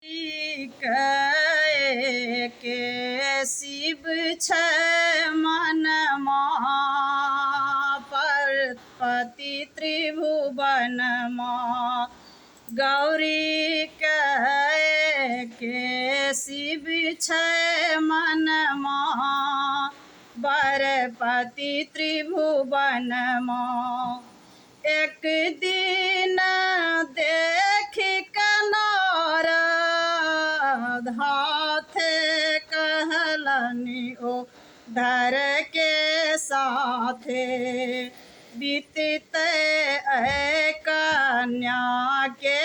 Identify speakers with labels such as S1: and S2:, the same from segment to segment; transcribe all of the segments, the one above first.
S1: के शिव छै मनमा पार्वती त्रिभुवनमा गौरी के शिव छै मनमा पार्वती त्रिभुवनमा एक दिन देखि नारद हाथ कहलनि ओ धर के साथे बीतते कन्या के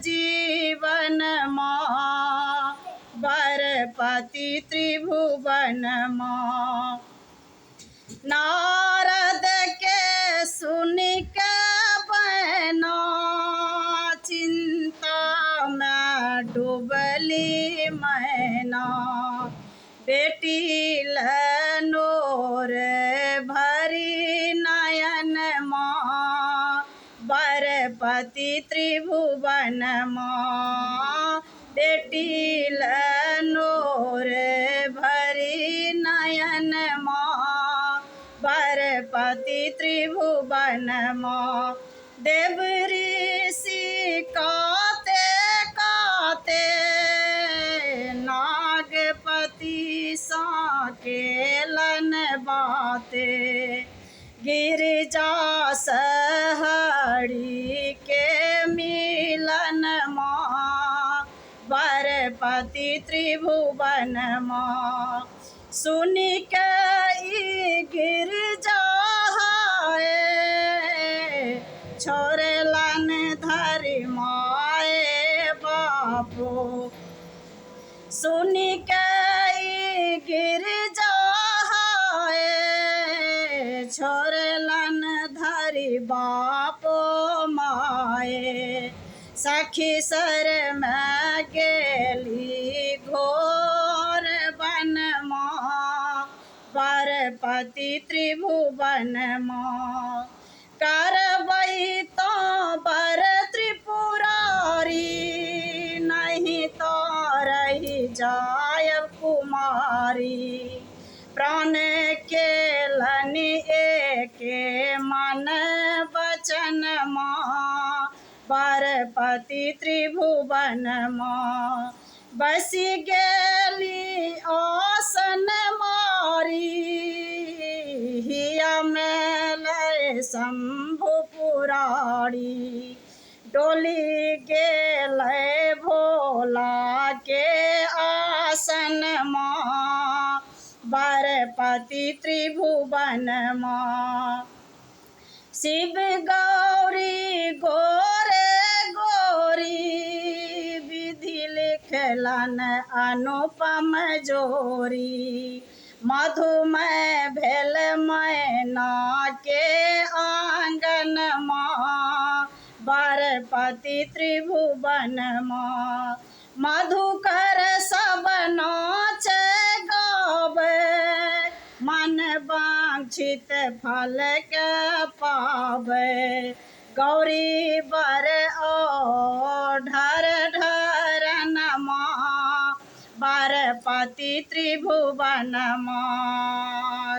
S1: जीवन माँ पार्वती त्रिभुवन माँ। नारद के सुनि के बहना चिंता में डूबली मैना बेटी लनोर भरी नयन माँ पार्वती त्रिभुवन माँ बेटी लनोर भरी नयन माँ पार्वती त्रिभुवन माँ। देव ऋषि काते काते नागपति साकेलन बाते गिरिजा सहरी के मिलन माँ पार्वती त्रिभुवन माँ। सुनि के गिरिजा छोड़लन धरि माए बापू सुनि के गिरिजा छोड़लन धरि बापो माए सखी सर में गेली घोर वन माँ पार्वती त्रिभुवन माँ। करबई तो बर त्रिपुरारी नहीं तो रही जायब कुमारी प्राण के लनि एके मन वचन माँ पार्वती त्रिभुवन माँ। बसी गेली आसन मारी हिया में लय शंभु पुरारी डोली गेलै भोला के आसन माँ पार्वती त्रिभुवन माँ। शिव गौरी गोरे गोरी विधि लिखलन अनुपम जोरी मधुमय भेल मैना के आंगन माँ पार्वती त्रिभुवन माँ। मधुकर सब नाच गावे मन वांछित फल के पावे गौरी बर ओ ढर ढरन माँ पार्वती त्रिभुवन माँ।